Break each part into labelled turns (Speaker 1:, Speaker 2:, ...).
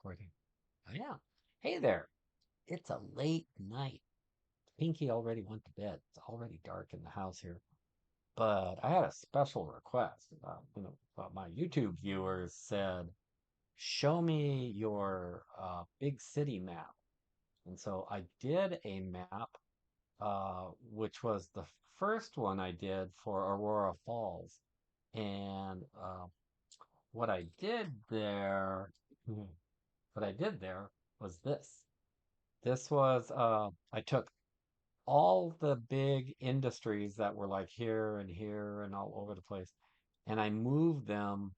Speaker 1: Recording. Oh, yeah. Hey there. It's a late night. Pinky already went to bed. It's already dark in the house here. But I had a special request. My YouTube viewers said, show me your big city map. And so I did a map, which was the first one I did for Aurora Falls. And what I did there, what I did there was this. This was, I took all the big industries that were like here and here and all over the place, and I moved them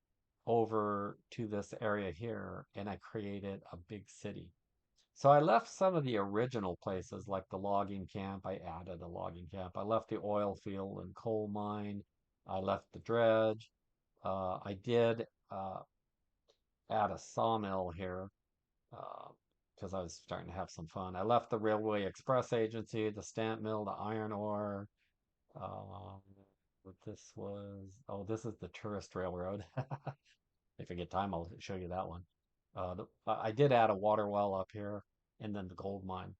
Speaker 1: over to this area here, and I created a big city. So I left some of the original places, like the logging camp. I added a logging camp. I left the oil field and coal mine. I left the dredge. I did add a sawmill here because I was starting to have some fun. I left the Railway Express Agency, the stamp mill, the iron ore. Um, what this was, oh, this is the tourist railroad. If I get time, I'll show you that one. I did add a water well up here and then the gold mine.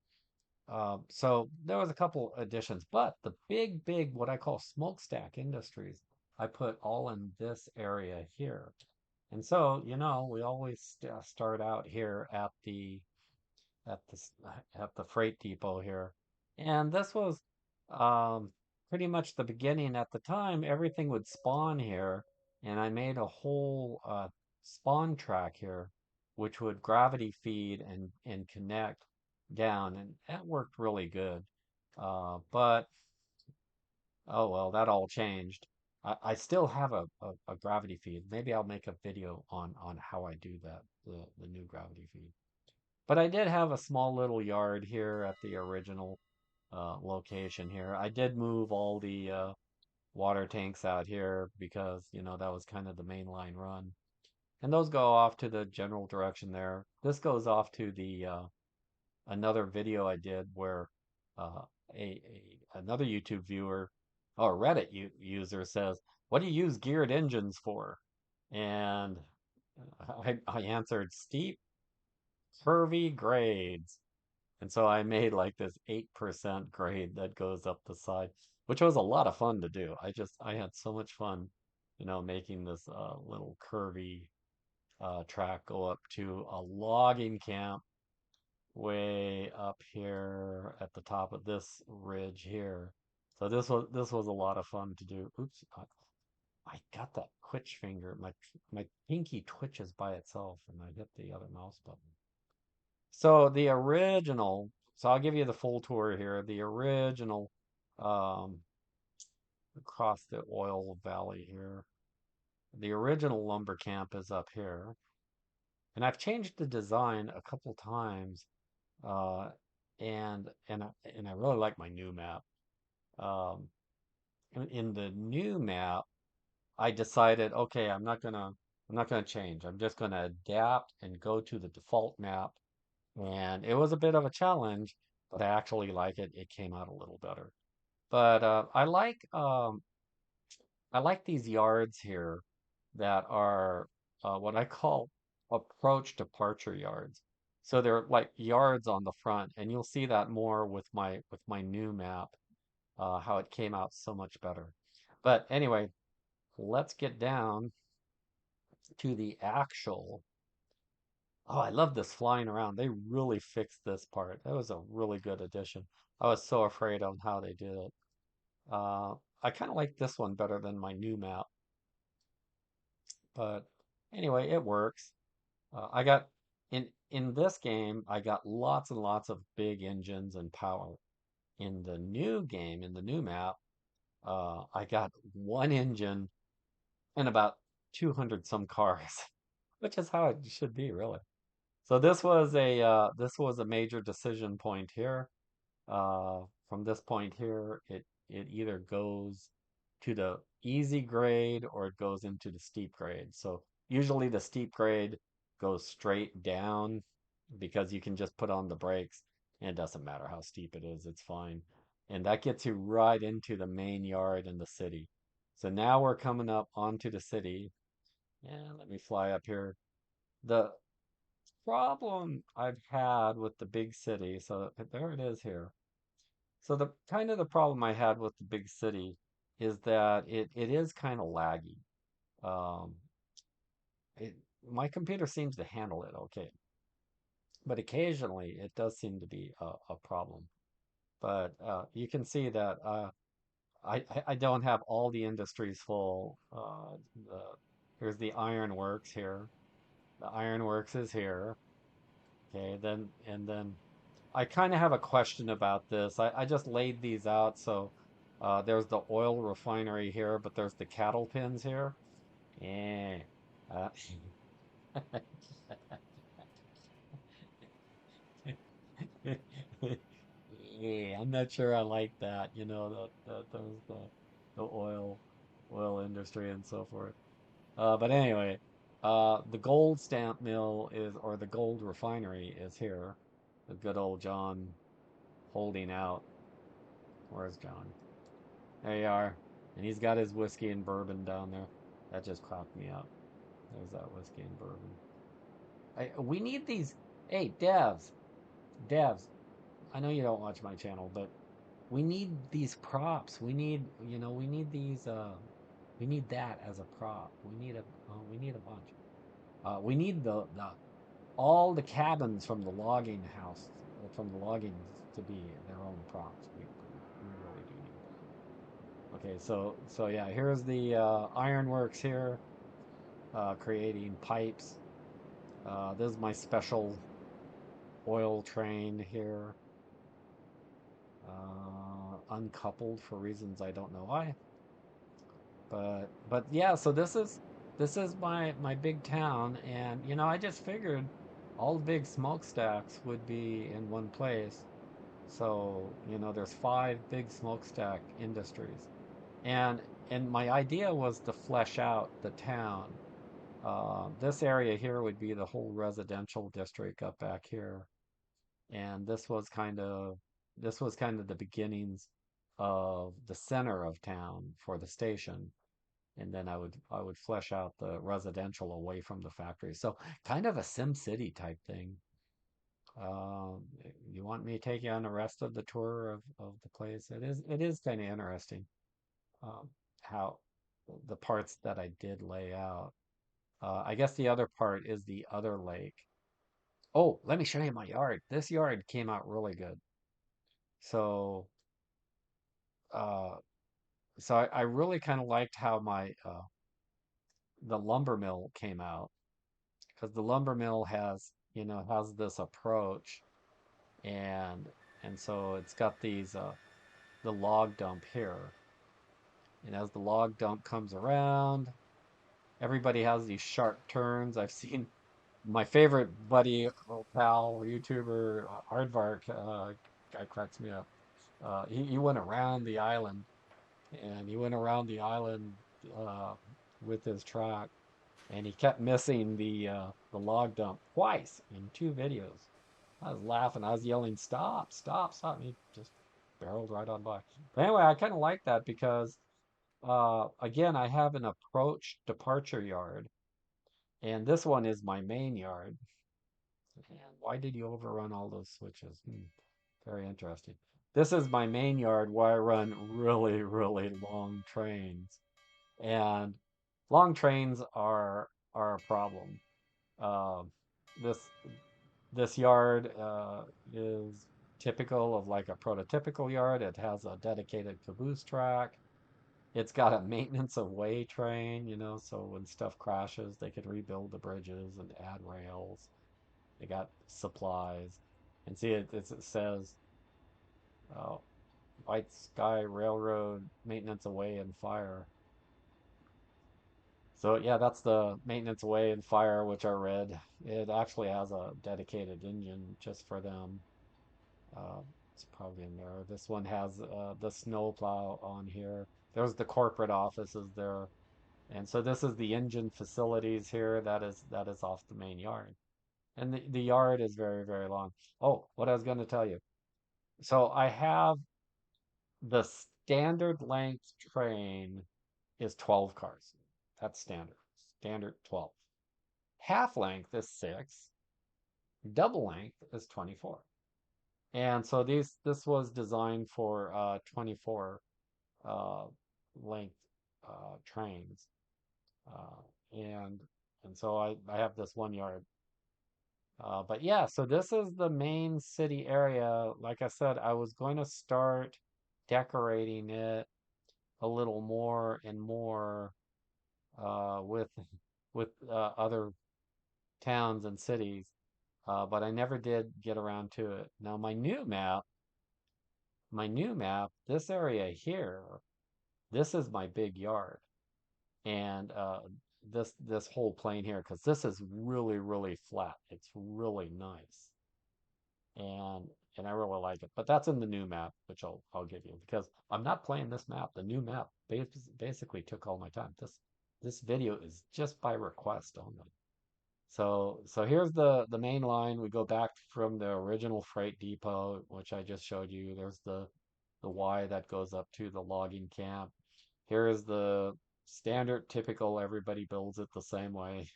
Speaker 1: So there was a couple additions, but the big, what I call smokestack industries, I put all in this area here. And so, we always start out here at this at the freight depot here. And this was um, pretty much the beginning. At the time, everything would spawn here, and I made a whole spawn track here, which would gravity feed and connect down, and that worked really good. But oh well, that all changed. I still have a gravity feed. Maybe I'll make a video on how I do that, the new gravity feed. But I did have a small little yard here at the original location here. I did move all the water tanks out here because, that was kind of the main line run. And those go off to the general direction there. This goes off to the another video I did where uh, another YouTube viewer or Reddit user says, "What do you use geared engines for?" And I answered steep, curvy grades. And so I made like this 8% grade that goes up the side, which was a lot of fun to do. I had so much fun, making this little curvy track go up to a logging camp way up here at the top of this ridge here. So this was a lot of fun to do. Oops, I got that twitch finger. My pinky twitches by itself, and I hit the other mouse button. So the original, so I'll give you the full tour here. The original, um, across the oil valley here. The original lumber camp is up here, and I've changed the design a couple times. Uh, and I really like my new map. Um, in the new map, I decided, okay, I'm not gonna change. I'm just gonna adapt and go to the default map. And it was a bit of a challenge, but I actually like it. It came out a little better. But I like these yards here that are what I call approach departure yards. So they're like yards on the front, and you'll see that more with my new map, how it came out so much better. But anyway, let's get down to the actual. Oh, I love this flying around. They really fixed this part. That was a really good addition. I was so afraid on how they did it. Uh, I kind of like this one better than my new map, but anyway, it works. I got in this game, I got lots and lots of big engines and power. In the new game, in the new map, I got one engine and about 200 some cars, which is how it should be, really. So this was a major decision point here. From this point here, it either goes to the easy grade or it goes into the steep grade. So usually the steep grade goes straight down because you can just put on the brakes and it doesn't matter how steep it is, it's fine. And that gets you right into the main yard in the city. So now we're coming up onto the city. And let me fly up here. The problem I've had with the big city, so there it is here. So the kind of the problem I had with the big city is that it is kind of laggy. Um, it, my computer seems to handle it okay, but occasionally it does seem to be a problem. But you can see that I don't have all the industries full. The, here's the ironworks here. The ironworks is here. Okay, then and then I kind of have a question about this. I just laid these out. So there's the oil refinery here, but there's the cattle pens here. Yeah. Uh, yeah, I'm not sure I like that. The oil industry and so forth. But anyway, the gold stamp mill is, or the gold refinery is here. The good old John holding out. Where's John? There you are. And he's got his whiskey and bourbon down there. That just cracked me up. There's that whiskey and bourbon. We need these. Hey, devs. I know you don't watch my channel, but we need these props. We need these. We need that as a prop. We need a bunch. We need the all the cabins from the logging house, from the logging to be their own props. We really do need that. Okay, so yeah, here's the ironworks here, creating pipes. This is my special oil train here, uncoupled for reasons I don't know why. But yeah, so this is my big town, and I just figured all the big smokestacks would be in one place. So, there's five big smokestack industries. And and my idea was to flesh out the town. This area here would be the whole residential district up back here. And this was kind of the beginnings of the center of town for the station. And then I would flesh out the residential away from the factory. So kind of a Sim City type thing. Um, you want me to take you on the rest of the tour of the place? It is kind of interesting, how the parts that I did lay out. I guess the other part is the other lake. Oh, let me show you my yard. This yard came out really good. So, uh, so I really kind of liked how my the lumber mill came out, because the lumber mill has this approach, and and so it's got these the log dump here. And as the log dump comes around, everybody has these sharp turns. I've seen my favorite buddy, pal, YouTuber, Aardvark, guy cracks me up. He went around the island, and he went around the island uh, with his truck, and he kept missing the log dump twice in two videos. I was laughing. I was yelling, "Stop! Stop! Stop!" And he just barreled right on by. But anyway, I kind of like that because again, I have an approach departure yard, and this one is my main yard. And why did you overrun all those switches? Very interesting. This is my main yard where I run really, really long trains. And long trains are a problem. Um, this this yard is typical of like a prototypical yard. It has a dedicated caboose track. It's got a maintenance of way train, so when stuff crashes, they can rebuild the bridges and add rails. They got supplies. And see, it says uh, White Sky Railroad maintenance away and fire. So yeah, that's the maintenance away and fire, which are red. It actually has a dedicated engine just for them. Uh, it's probably in there. This one has the snowplow on here. There's the corporate offices there. And so this is the engine facilities here. That is off the main yard. And the yard is very, very long. Oh, what I was going to tell you. So I have the standard length train is 12 cars. That's standard. Standard 12. Half length is 6. Double length is 24. And so this was designed for 24 uh, length trains. Uh, and and so I have this 1 yard. But yeah, so this is the main city area. Like I said, I was going to start decorating it a little more and more with other towns and cities, but I never did get around to it. Now my new map, this area here, this is my big yard, and this whole plain here, because this is really really flat. It's really nice, and and I really like it. But that's in the new map, which I'll give you because I'm not playing this map. The new map basically took all my time. This video is just by request only. So here's the main line. We go back from the original freight depot, which I just showed you. There's the Y that goes up to the logging camp. Here is the standard, typical, everybody builds it the same way.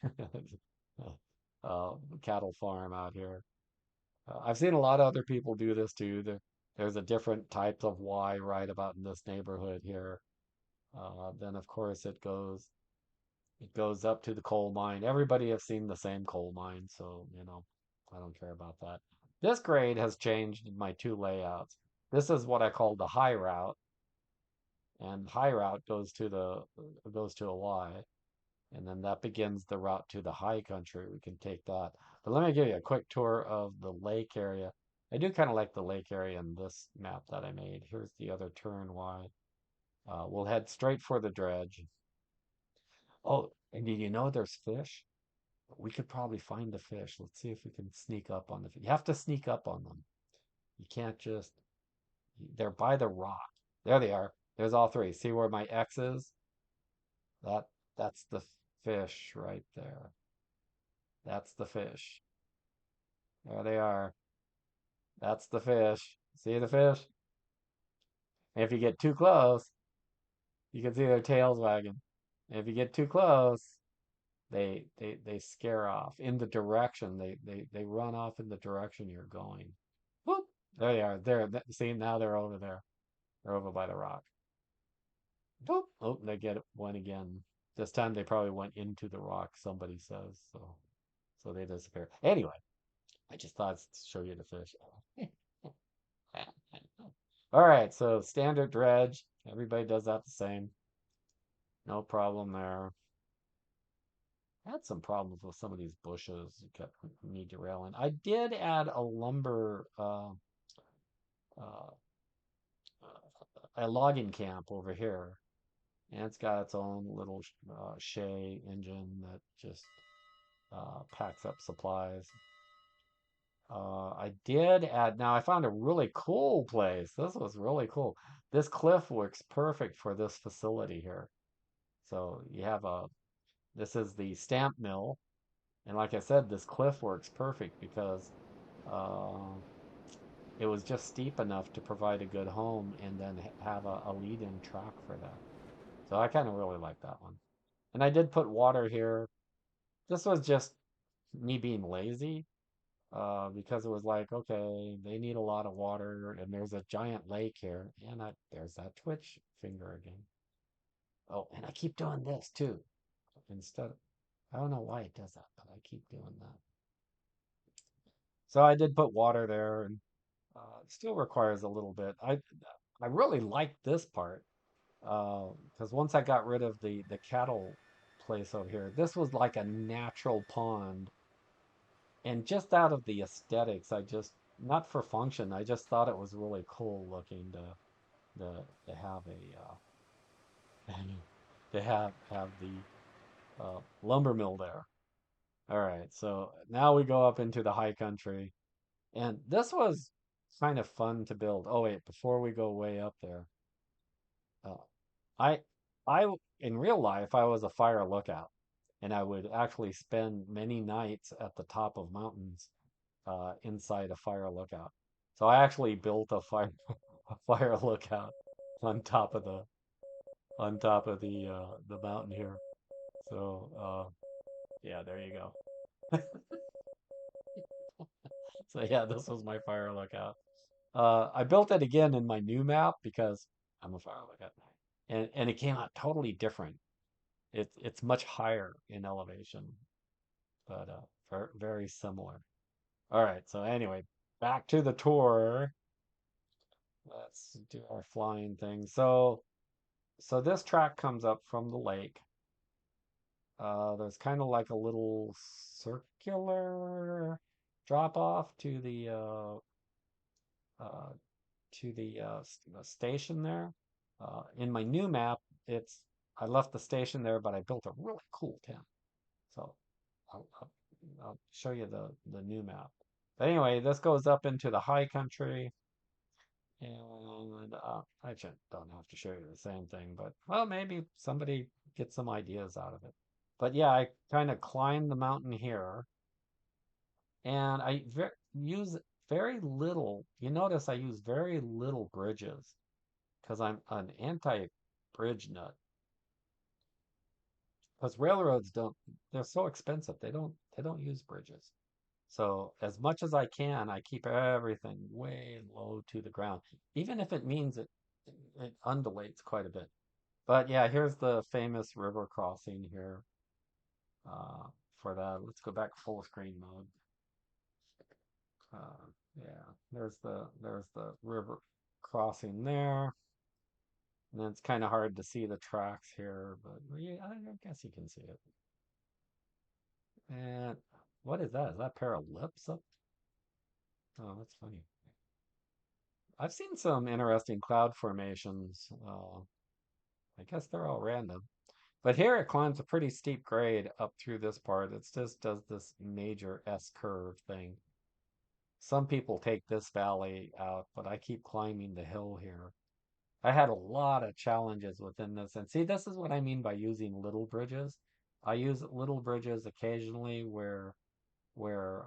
Speaker 1: Cattle farm out here. I've seen a lot of other people do this too. There's a different type of Y right about in this neighborhood here. Then of course it goes up to the coal mine. Everybody has seen the same coal mine, so I don't care about that. This grade has changed in my two layouts. This is what I call the high route, and high route goes to a Y, and then that begins the route to the high country. We can take that. But let me give you a quick tour of the lake area. I do kind of like the lake area in this map that I made. Here's the other turn Y. We'll head straight for the dredge. Oh, and did you know there's fish? We could probably find the fish. Let's see if we can sneak up on the fish. You have to sneak up on them. You can't just, they're by the rock. There they are. There's all three. See where my X is? That that's the fish right there. That's the fish. There they are. That's the fish. See the fish? And if you get too close, you can see their tails wagging. And if you get too close, they scare off in the direction. They run off in the direction you're going. Whoop! There they are. There. See, now they're over there. They're over by the rock. Boop! Oh, they get one again. This time they probably went into the rock, somebody says. So they disappear. Anyway, I just thought to show you the fish. All right, so standard dredge. Everybody does that the same. No problem there. I had some problems with some of these bushes. It kept me derailing. I did add a lumber, uh, a logging camp over here, and it's got its own little Shay engine that just packs up supplies. I did add, now I found a really cool place. This was really cool. This cliff works perfect for this facility here. So this is the stamp mill. And like I said, this cliff works perfect because uh, it was just steep enough to provide a good home and then have a lead-in track for that. So I kind of really like that one. And I did put water here. This was just me being lazy, because it was like, okay, they need a lot of water, and there's a giant lake here, and there's that Twitch finger again. Oh, and I keep doing this too. Instead, I don't know why it does that, but I keep doing that. So I did put water there, and it still requires a little bit. I really like this part, because once I got rid of the cattle place over here, this was like a natural pond. And just out of the aesthetics, not for function, I just thought it was really cool looking to have to have the lumber mill there. All right, so now we go up into the high country, and this was kind of fun to build. Oh wait, before we go way up there, uh, I in real life I was a fire lookout, and I would actually spend many nights at the top of mountains inside a fire lookout. So I actually built a fire a fire lookout on top of the mountain here. So yeah, there you go. So yeah, this was my fire lookout. I built it again in my new map because I'm a fire lookout, and it came out totally different. It's much higher in elevation, but very similar. All right, so anyway, back to the tour. Let's do our flying thing. So this track comes up from the lake. There's kind of like a little circular drop off uh, to the station there. In my new map, it's I left the station there, but I built a really cool tent. So I'll show you the new map. But anyway, this goes up into the high country, and I don't have to show you the same thing, but well, maybe somebody gets some ideas out of it. But yeah, I kind of climbed the mountain here, and use very little. You notice I use very little bridges because I'm an anti-bridge nut. Because railroads don't, they're so expensive. They don't use bridges. So as much as I can, I keep everything way low to the ground, even if it means it undulates quite a bit. But yeah, here's the famous river crossing here. For that, let's go back full screen mode. Yeah, there's the river crossing there. And then it's kind of hard to see the tracks here, but yeah, I guess you can see it. And what is that? Is that a pair of lips up? Oh, that's funny. I've seen some interesting cloud formations. I guess they're all random. But here it climbs a pretty steep grade up through this part. It just does this major S curve thing. Some people take this valley out, but I keep climbing the hill here. I had a lot of challenges within this. And see, this is what I mean by using little bridges. I use little bridges occasionally where where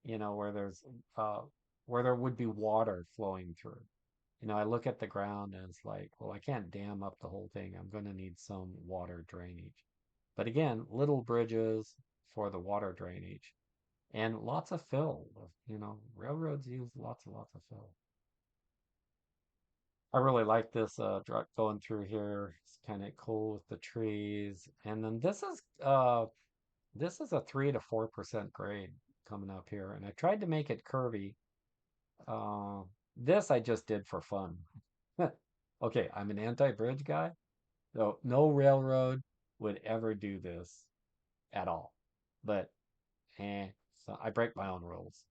Speaker 1: there's uh where there would be water flowing through. I look at the ground and it's like, well, I can't dam up the whole thing. I'm going to need some water drainage. But again, little bridges for the water drainage and lots of fill. Railroads use lots and lots of fill. I really like this going through here. It's kind of cool with the trees. And then this is a 3 to 4% grade coming up here. And I tried to make it curvy. Uh, this I just did for fun. Okay, I'm an anti-bridge guy. So no railroad would ever do this at all. But so I break my own rules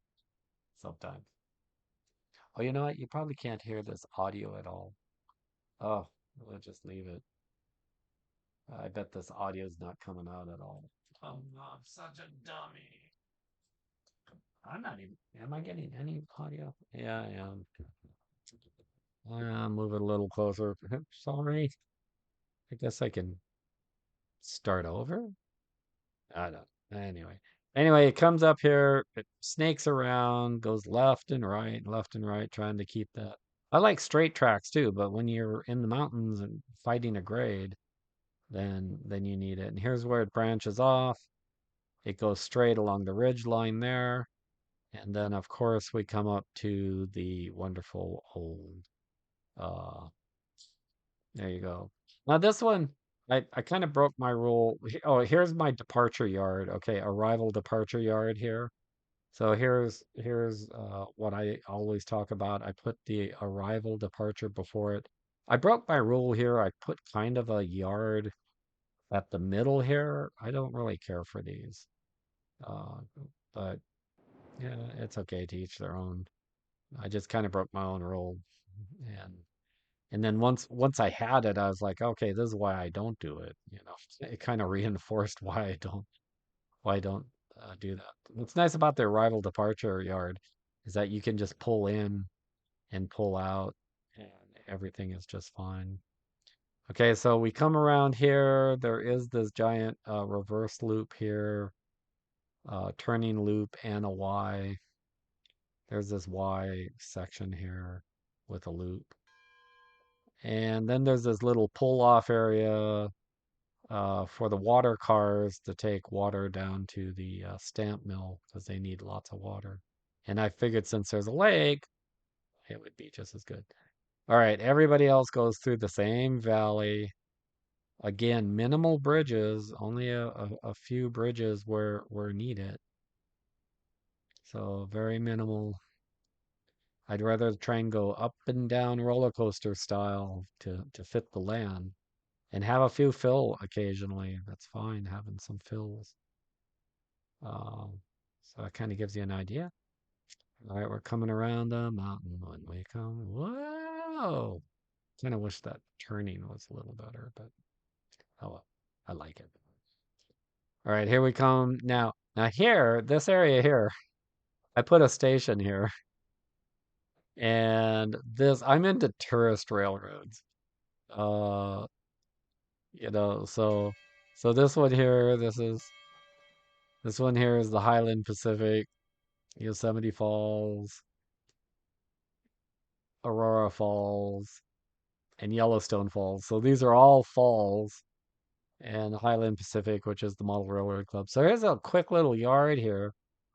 Speaker 1: sometimes. Oh, you know what? You probably can't hear this audio at all. Oh, we'll just leave it. I bet this audio is not coming out at all. Oh no, I'm such a dummy. I'm not even. Am I getting any audio? Yeah, I am. Move it a little closer. Sorry. I guess I can start over. I don't. Anyway, it comes up here. It snakes around, goes left and right, trying to keep that. I like straight tracks too, but when you're in the mountains and fighting a grade, then you need it. And here's where it branches off. It goes straight along the ridge line there. And then, of course, we come up to the wonderful old, uh, there you go. Now, this one, I kind of broke my rule. Oh, here's my departure yard. Okay, arrival departure yard here. So here's what I always talk about. I put the arrival departure before it. I broke my rule here. I put kind of a yard at the middle here. I don't really care for these. Uh, but yeah, it's okay to each their own. I just kind of broke my own rule, and and then once I had it, I was like, okay, this is why I don't do it. It kind of reinforced why I don't do that. What's nice about the arrival departure yard is that you can just pull in and pull out, and everything is just fine. Okay, so we come around here. There is this giant reverse loop here, turning loop and a Y. There's this Y section here with a loop. And then there's this little pull off area. for the water cars to take water down to the stamp mill because they need lots of water. And I figured since there's a lake, it would be just as good. All right, everybody else goes through the same valley. Again, minimal bridges, only a few bridges where needed. So very minimal. I'd rather the train go up and down roller coaster style to fit the land and have a few fill occasionally. That's fine, having some fills. So that kind of gives you an idea. All right, we're coming around the mountain when we come. Whoa! Kind of wish that turning was a little better, but oh well, I like it. All right, here we come. Now here, this area here, I put a station here, and I'm into tourist railroads. Uh, so this one here, this one here is the Highland Pacific, Yosemite Falls, Aurora Falls, and Yellowstone Falls. So these are all falls and Highland Pacific, which is the Model Railroad Club. So here's a quick little yard here,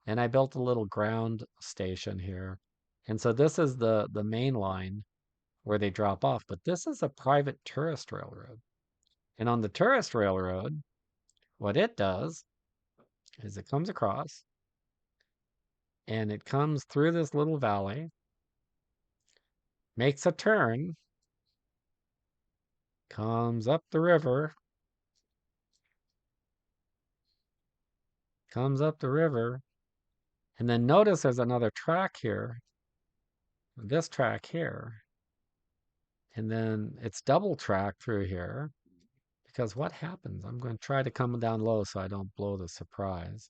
Speaker 1: and I built a little ground station here. And so this is the main line where they drop off, but this is a private tourist railroad. And on the tourist railroad, what it does is it comes across and it comes through this little valley, makes a turn, comes up the river, comes up the river, and then notice there's another track here, this track here, and then it's double track through here because what happens? I'm going to try to come down low so I don't blow the surprise.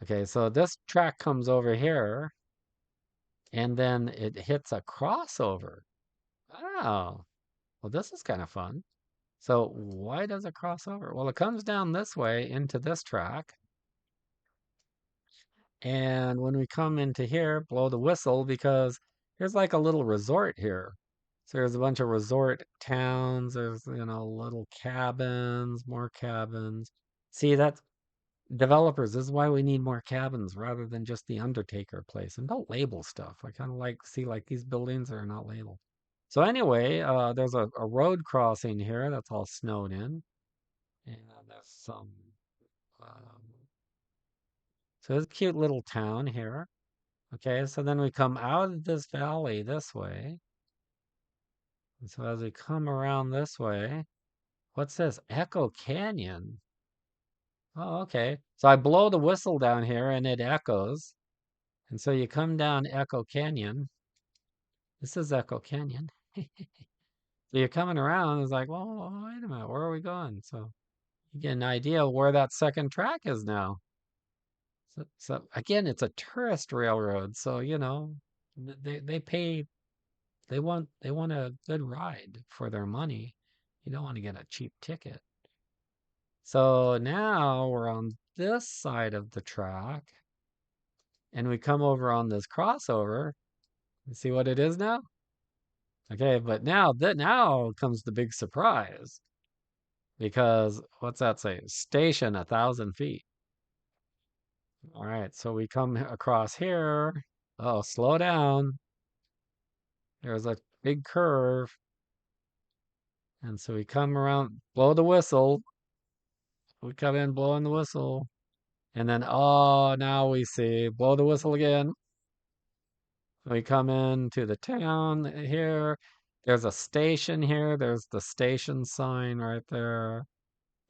Speaker 1: Okay, so this track comes over here and then it hits a crossover. Oh, well, this is kind of fun. So why does it cross over? Well, it comes down this way into this track. And when we come into here, blow the whistle because there's like a little resort here. So there's a bunch of resort towns. There's, little cabins, more cabins. See, that's developers. This is why we need more cabins rather than just the Undertaker place. And don't label stuff. I kind of see like these buildings are not labeled. So anyway, there's a road crossing here that's all snowed in. And there's some, um, so it's a cute little town here. Okay, so then we come out of this valley this way. And so as we come around this way, what's this? Echo Canyon. Oh, okay. So I blow the whistle down here and it echoes. And so you come down Echo Canyon. This is Echo Canyon. So you're coming around, it's like, well, wait a minute, where are we going? So you get an idea of where that second track is now. So again, it's a tourist railroad. So, they pay they want a good ride for their money. You don't want to get a cheap ticket. So now we're on this side of the track and we come over on this crossover. You see what it is now? Okay, but now comes the big surprise because what's that say? Station 1,000 feet. All right, so we come across here. Oh, slow down. There's a big curve. And so we come around, blow the whistle. We come in blowing the whistle. And then, oh, now we see, blow the whistle again. We come into the town here. There's a station here. There's the station sign right there.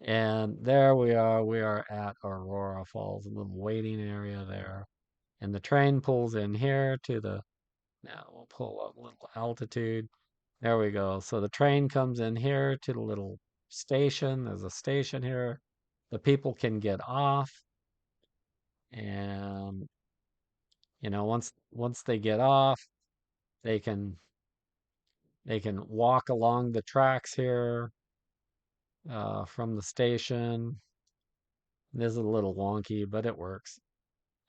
Speaker 1: And there we are. We are at Aurora Falls, a little waiting area there. And the train pulls in here now we'll pull up a little altitude. There we go. So the train comes in here to the little station. There's a station here. The people can get off. And once they get off, they can walk along the tracks here from the station. This is a little wonky, but it works.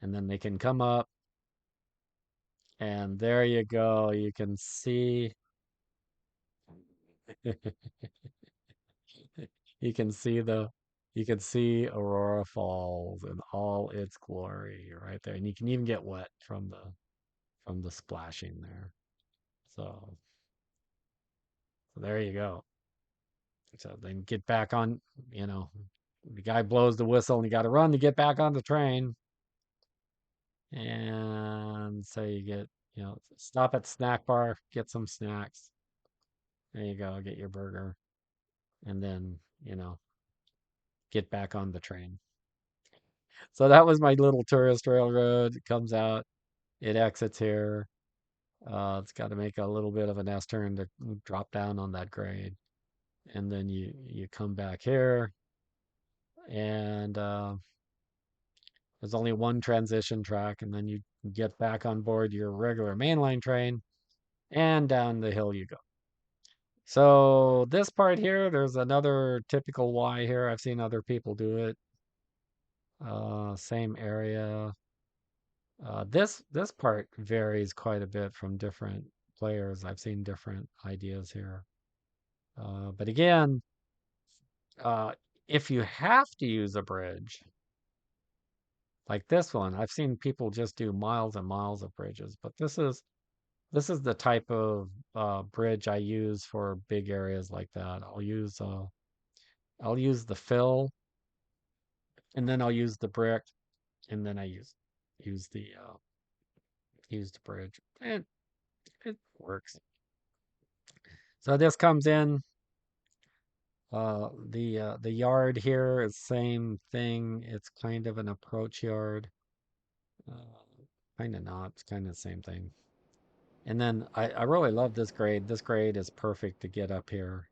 Speaker 1: And then they can come up, and there you go. You can see You can see the you can see Aurora Falls in all its glory right there. And you can even get wet from the splashing there. So, so there you go. So then get back on, you know, the guy blows the whistle and you got to run to get back on the train. And so you get, stop at snack bar, get some snacks. There you go, get your burger. And then, get back on the train. So that was my little tourist railroad. It comes out, it exits here. It's got to make a little bit of an S turn to drop down on that grade. And then you come back here, and there's only one transition track, and then you get back on board your regular mainline train, and down the hill you go. So this part here, there's another typical Y here. I've seen other people do it. Same area. This part varies quite a bit from different players. I've seen different ideas here. But again, uh, if you have to use a bridge, like this one, I've seen people just do miles and miles of bridges, but this is the type of bridge I use for big areas like that. I'll use the fill, and then I'll use the brick, and then I use the bridge, and it works. So this comes in. The yard here is same thing. It's kind of an approach yard. Kind of not. It's kind of the same thing. And then I really love this grade. This grade is perfect to get up here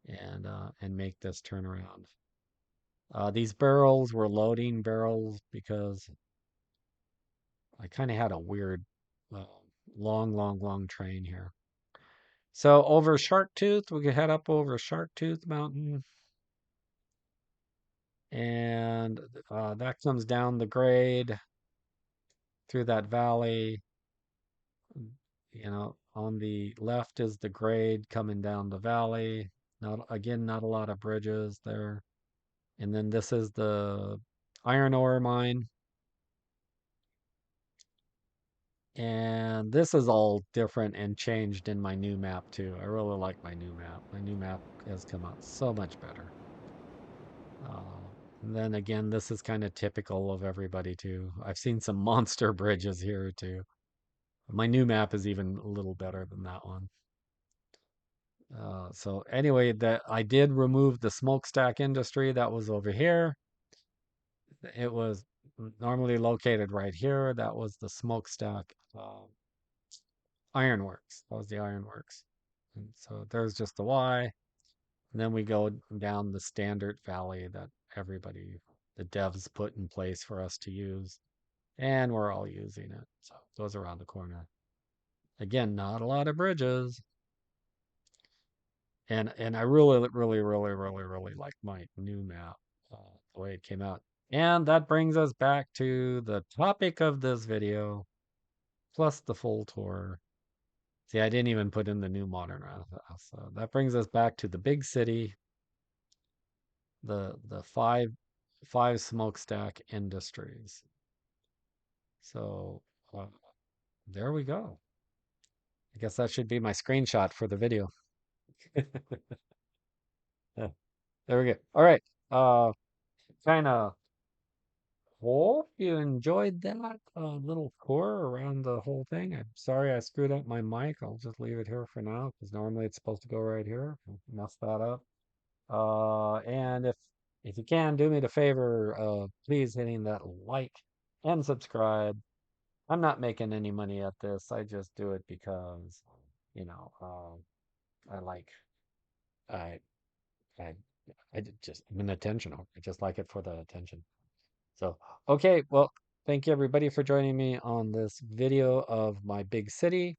Speaker 1: and make this turnaround. These barrels were loading barrels because I kind of had a weird uh, long train here. So over Shark Tooth, we could head up over Shark Tooth Mountain, and that comes down the grade through that valley. On the left is the grade coming down the valley. Not a lot of bridges there. And then this is the iron ore mine. And this is all different and changed in my new map too. I really like my new map. My new map has come out so much better. And then again, this is kind of typical of everybody too. I've seen some monster bridges here too. My new map is even a little better than that one. So anyway, that I did remove the smokestack industry that was over here. It was normally located right here. That was the smokestack ironworks. That was the ironworks. And so there's just the Y. And then we go down the standard valley that the devs put in place for us to use. And we're all using it. So it goes around the corner. Again, not a lot of bridges. And I really, really, really, really, really like my new map, the way it came out. And that brings us back to the topic of this video, plus the full tour. See, I didn't even put in the new modern house. So that brings us back to the big city, the five smokestack industries. So there we go. I guess that should be my screenshot for the video. Yeah, there we go. All right. Kind of hope you enjoyed that little tour around the whole thing. I'm sorry I screwed up my mic. I'll just leave it here for now because normally it's supposed to go right here. I messed that up. And if you can do me the favor, please hitting that like and subscribe. I'm not making any money at this. I just do it because, you know, I like I I I'm an attention whore. I just like it for the attention. So, okay, well, thank you everybody for joining me on this video of my big city.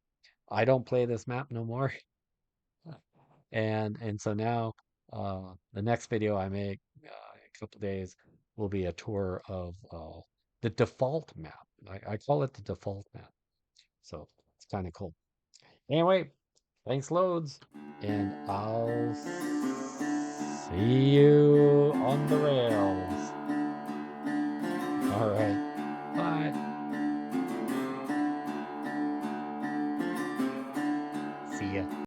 Speaker 1: I don't play this map no more. And so now the next video I make in a couple days will be a tour of the default map. I call it the default map. So it's kind of cool. Anyway, thanks loads, and I'll See you on the rails. All right. Bye. See ya.